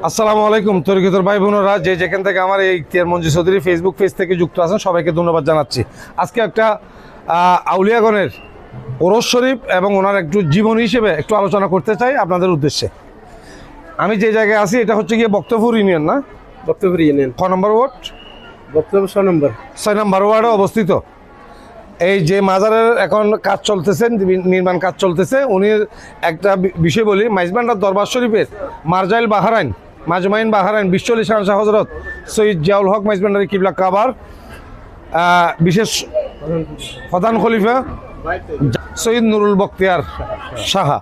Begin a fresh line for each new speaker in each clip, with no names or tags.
আসসালামু আলাইকুম তরিকতর ভাই বোনেরা, যে যেখান থেকে আমার এই ইখতিয়ার মঞ্জু চৌধুরী ফেসবুক পেজ থেকে যুক্ত আছেন সবাইকে ধন্যবাদ জানাচ্ছি। আজকে একটা আউলিয়াগণের ওরস শরীফ এবং ওনার একটু জীবনী হিসেবে একটু আলোচনা করতে চাই আপনাদের উদ্দেশ্যে। আমি যে জায়গায় আছি এটা হচ্ছে গিয়ে বক্তব্য ইউনিয়ন, না
বক্তব্য ইউনিয়ন
6 নম্বর ওয়ার্ড,
বক্তব্য 6
নম্বর ওয়ার্ডে অবস্থিত। এই যে মাজারের এখন কাজ চলতেছে, নির্মাণ কাজ চলতেছে, উনি একটা বিষয় বলি, মাইজবান্ডার দরবার শরীফের মারজাইল বাহারাইন মাজমাইন বাহারাইন বিশ্বলি শাহ হজরত সৈয়দ জিয়াউল হক মাইজবান্ডারি কিবলা কাবার বিশেষ প্রধান খলিফা সৈয়দ নুরুল বখতিয়ার সাহা,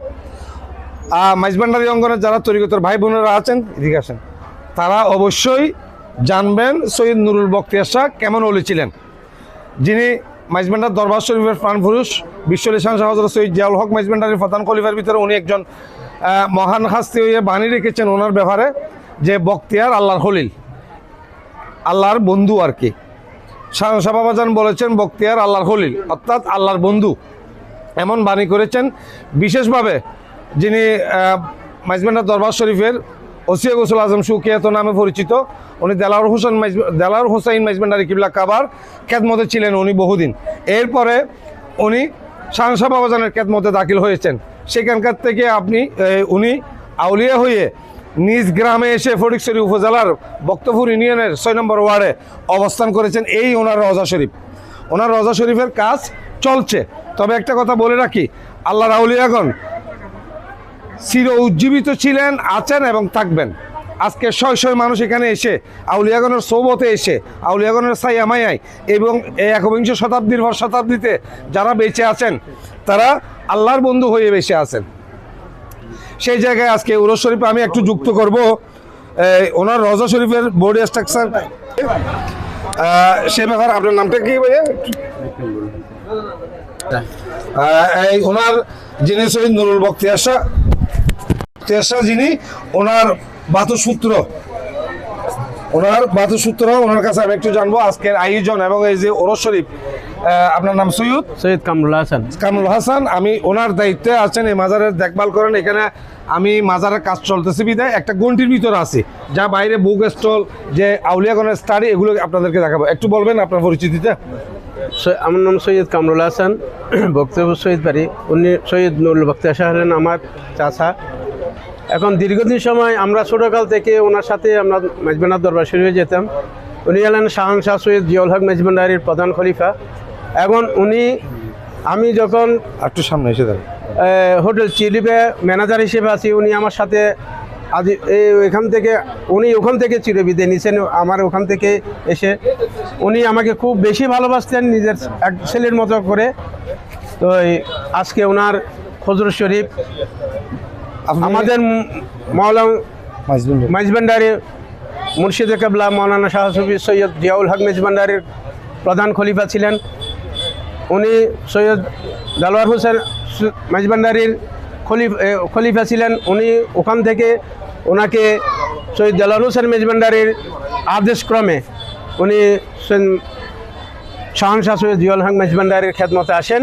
মাইজবান্ডারি অঙ্গনের যারা তরিকতের ভাই বোনেরা আছেন এদিকে আসেন, তারা অবশ্যই জানবেন সৈয়দ নুরুল বখতিয়ার শাহ কেমন ওলি ছিলেন, যিনি মাইজবান্ডার দরবার শরীফের প্রাণ পুরুষ বিশ্বলি শাহ হজরত সৈয়দ জিয়াউল হক মাইজবান্ডারির প্রধান খলিফার ভিতরে উনি একজন মহান হাস্তি হয়ে বাণী রেখেছেন ওনার ব্যাপারে, যে বখতিয়ার আল্লাহর খলিল, আল্লাহর বন্ধু আর কি। শাহ বাবাজান বলেছেন বখতিয়ার আল্লাহর খলিল অর্থাৎ আল্লাহর বন্ধু, এমন বাণী করেছেন। বিশেষভাবে যিনি মাইজবান্ডার দরবার শরীফের ওসিয়া গৌসুল আজম সুকিয়াত নামে পরিচিত, উনি দেলাওয়ার হোসাইন মাইজবান্ডারি কিবলা কাবার খেদমতে ছিলেন উনি বহুদিন। এরপরে উনি শাহ বাবাজানের খেদমতে দাখিল হয়েছেন। সেখানকার থেকে উনি আউলিয়া হয়ে নিজ গ্রামে এসে ফটিকছড়ি উপজেলার বক্তপুর ইউনিয়নের 6 নম্বর ওয়ার্ডে অবস্থান করেছেন। এই ওনার রওজা শরীফ, ওনার রওজা শরীফের কাজ চলছে। তবে একটা কথা বলে রাখি, আল্লাহর আউলিয়াগণ চির উজ্জীবিত ছিলেন, আছেন এবং থাকবেন। আজকে শয় মানুষ এখানে এসে আউলিয়াগণের সৌবতে এসে আউলিয়াগণের ছায়া মায়ায় এবং এই 21 শতাব্দীর পর শতাব্দীতে যারা বেঁচে আছেন তারা আল্লাহর বন্ধু হয়ে বেঁচে আছেন। সেই জায়গায় আজকে ওরস শরীফ আমি একটু যুক্ত করব ওনার রওজা শরীফের বডি স্ট্রাকচার। সে ব্যাপার আপনার নামটা কি ভাইয়া? এই ওনার যিনি শহীদ নুরুল বখতিয়ার শাহ, যিনি ওনার বাতুসূত্র, ওনার কাছে আমি একটু জানবো আজকের আয়োজন এবং এই যে ওরস শরীফ। আপনার নাম? সৈয়দ কামরুল হাসান। আমি ওনার দায়িত্বে আছেন, এই মাজারের দেখভাল করেন। এখানে আমি মাজারের কাজ চলতেছে বিদায় একটা গন্ডির ভিতরে আছি, যা বাইরে বুক স্টল, যে আউলিয়াগণের স্টাডি, এগুলো আপনাদেরকে দেখাবো। একটু বলবেন আপনার পরিচিতিটা?
আমার নাম সৈয়দ কামরুল হাসান, বক্তব্য শহীদ বাড়ি। উনি সৈয়দ নুরুল বখতিয়ার শাহ হলেন আমার চাচা। এখন দীর্ঘদিন সময় আমরা ছোটোকাল থেকে ওনার সাথে আমরা মাইজবান্ডার দরবার শরীফে যেতাম। উনি হলেন শাহ সৈয়দ জিয়াউল হক মাইজবান্ডারির প্রধান খলিফা। এখন আমি যখন
একটু সামনে এসে দেন,
হোটেল চিলিপে ম্যানেজার হিসেবে আছি, উনি আমার সাথে উনি ওখান থেকে চিরবিদায় নিয়েছেন। আমার ওখান থেকে এসে উনি আমাকে খুব বেশি ভালোবাসতেন, নিজের এক ছেলের মতো করে। তো আজকে ওনার হজরত শরীফ আমাদের মাইজবান্ডারি মুর্শিদে কেবলা মৌলানা শাহ সুফি সৈয়দ জিয়াউল হক মাইজবান্ডারির প্রধান খলিফা ছিলেন। উনি সৈয়দ দেলাওয়ার হোসেন মাইজবান্ডারির খলিফা ছিলেন। উনি ওখান থেকে ওনাকে সৈয়দ দেলাওয়ার হোসেন মাইজবান্ডারির আদেশক্রমে উনি শাহ সৈয়দ জিয়াউল হক মাইজবান্ডারির খেদমতে আসেন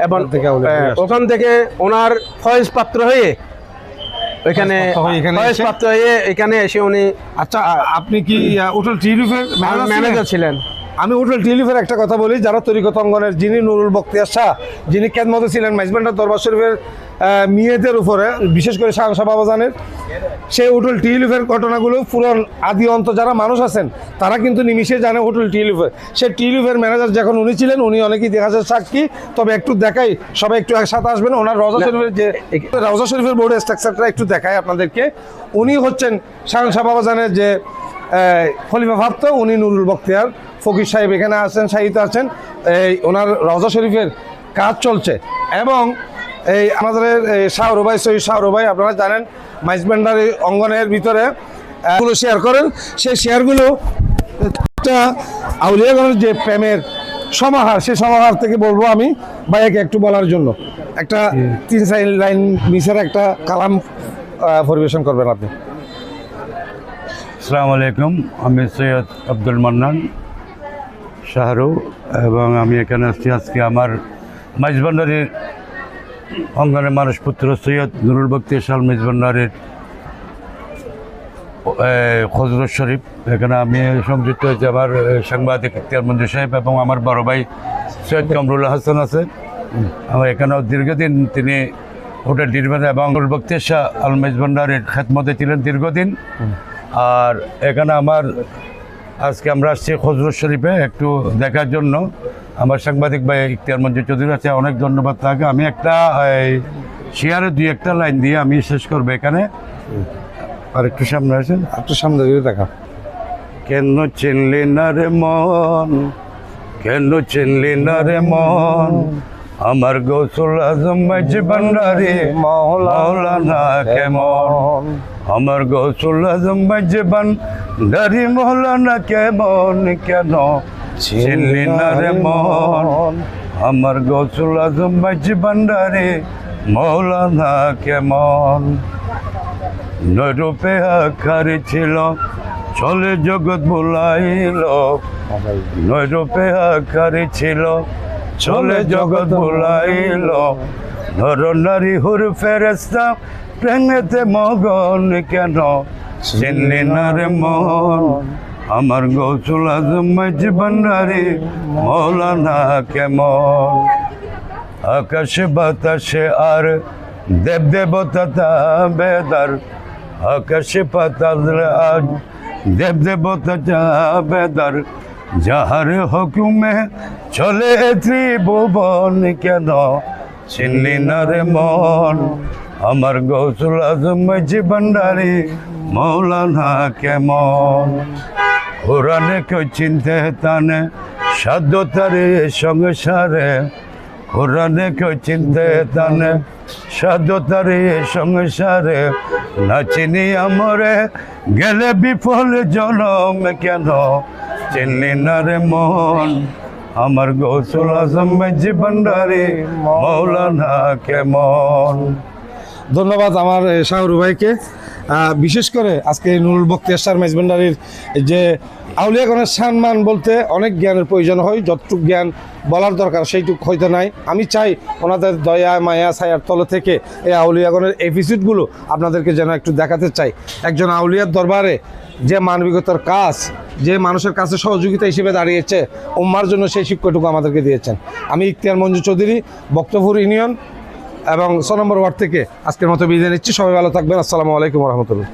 এবং ওখান থেকে ওনার ফয়েজ পাত্র হয়ে এখানে এসে উনি।
আচ্ছা, আপনি কি হোটেল টিলিফের
ম্যানেজার ছিলেন?
আমি হোটেল টিলিফের একটা কথা বলি, যারা তরিকত অঙ্গনের, যিনি নুরুল বখতিয়ার শাহ, যিনি খেদমতে ছিলেন মাইজবান্ডার দরবার শরীফের মেয়েদের উপরে, বিশেষ করে শাহ বাবাজানের, সেই হোটেল টিলিফের ঘটনাগুলো পুরন আদি অন্ত যারা মানুষ আছেন তারা কিন্তু নিমিশে জানে হোটেল টিলিফের। সেই টিলিফের ম্যানেজার যখন উনি ছিলেন, উনি অনেকেই ইতিহাসের সাক্ষী। তবে একটু দেখাই, সবাই একটু একসাথে আসবেন। ওনার রওজা শরীফের যে রওজা শরীফের বোর্ডের স্ট্রাকচারটা একটু দেখায় আপনাদেরকে। উনি হচ্ছেন শাহ বাবাজানের যে খলিফা প্রাপ্ত, উনি নুরুল বখতিয়ার ফকির সাহেব এখানে আছেন, শাহিদ আছেন। এই ওনার রওজা শরীফের কাজ চলছে এবং এই আমাদের শাহরুবাই সৈয়দ শাহরুবাই, আপনারা জানেন মাইজবান্ডারি অঙ্গনের ভিতরে শেয়ার করেন। সেই শেয়ারগুলো আউলিয়াগণের যে প্রেমের সমাহার, সেই সমাহার থেকে বলবো আমি ভাইয়াকে একটু বলার জন্য একটা 3-4 লাইন নিচের একটা কালাম পরিবেশন করবেন আপনি।
আসসালামু আলাইকুম, আমি সৈয়দ আব্দুল মান্নান শাহরু এবং আমি এখানে আসছি আজকে আমার মাইজবান্ডারির অঙ্গনের মানুষ পুত্র সৈয়দ নুরুল বখতিয়ার শাহ মাইজবান্ডারির হজরত শরীফ, এখানে আমি সংযুক্ত হয়েছি। আমার সাংবাদিক ইখতিয়ার মঞ্জুর সাহেব এবং আমার বড় ভাই সৈয়দ কামরুল হাসান আছে। আমার এখানেও দীর্ঘদিন তিনি হোটেল নির্মাণ এবং বক্তের শাহ আল মেজবান্ডারের খেদমতে ছিলেন দীর্ঘদিন। আর এখানে আমার আজকে আমরা আসছি হজরত শরীফে একটু দেখার জন্য। আমার সাংবাদিক ভাই ইখতিয়ার মঞ্জুর চৌধুরী আছে, অনেক ধন্যবাদ তাকে। আমি একটা শেয়ারে 2-1টা লাইন দিয়ে আমি শেষ করবো এখানে। আর একটু সামনে আসেন,
একটু সামনে দিকে দেখা।
কেন চিনলি না রে মন, কেন চিনলি না রে মন, আমার গৌসুল আজম মেজবান্ডারি মৌলানা কেমন, আমার গৌসুল আজম মেজবান্ডারি মৌলানা কেমন, কেন চিনলি না রে মন, আমার গৌসুল আজম মেজবান্ডারি মৌলানা কেমন। নৈরূপে আকারে ছিল চলে জগৎ বুলাইল, নৈরূপে আকারে ছিল চলে জগৎ বুলাইল, নর নারী হুর ফেরেশতা প্রেমেতে মগন, কেন চিনলি না রে মন, আমার গৌসুল আজম মেজবান্ডারি মৌলানা কেমন। আকাশে বাতাসে আর দেব দেবতা বেদার, আকাশে পাতাল আজ দেব দেবতা বেদার, যাহার হুকুমে চলে ত্রিভুবন, কেন চিনলি না রে মন, আমার গৌসুল আজম মেজবান্ডারি মৌলানা কেমন। কোরআনে কেউ চিনতে তানে সাধ্য তারে সংসারে, কোরআনে কেউ চিনতে তানে সাধ্য তারে সংসারে, না চিনি আমরে গেলে বিফল জনম, কেন চিনলি না রে মন, আমার গৌসুল আজম মেজবান্ডারি মৌলানা কেমন।
ধন্যবাদ আমার শাহরু ভাইকে। বিশেষ করে আজকে নুরুল বখতিয়ার শাহ মেজবান্ডারির যে আউলিয়াগণের সম্মান বলতে অনেক জ্ঞানের প্রয়োজন হয়, যতটুকু জ্ঞান বলার দরকার সেইটুক হয়তো নাই। আমি চাই ওনাদের দয়া মায়া ছায়ার তলে থেকে এই আউলিয়াগণের এপিসোডগুলো আপনাদেরকে যেন একটু দেখাতে চাই। একজন আউলিয়ার দরবারে যে মানবিকতার কাজ, যে মানুষের কাছে সহযোগিতা হিসেবে দাঁড়িয়েছে, উম্মার জন্য সেই শিক্ষাটুকু আমাদেরকে দিয়েছেন। আমি ইখতিয়ার মঞ্জুর চৌধুরী, বক্তপুর ইউনিয়ন এবং 6 নম্বর ওয়ার্ড থেকে আজকের মতো বিদায় নিচ্ছি। সবাই ভালো থাকবেন। আসসালামু আলাইকুম রহমতুল্লাহ।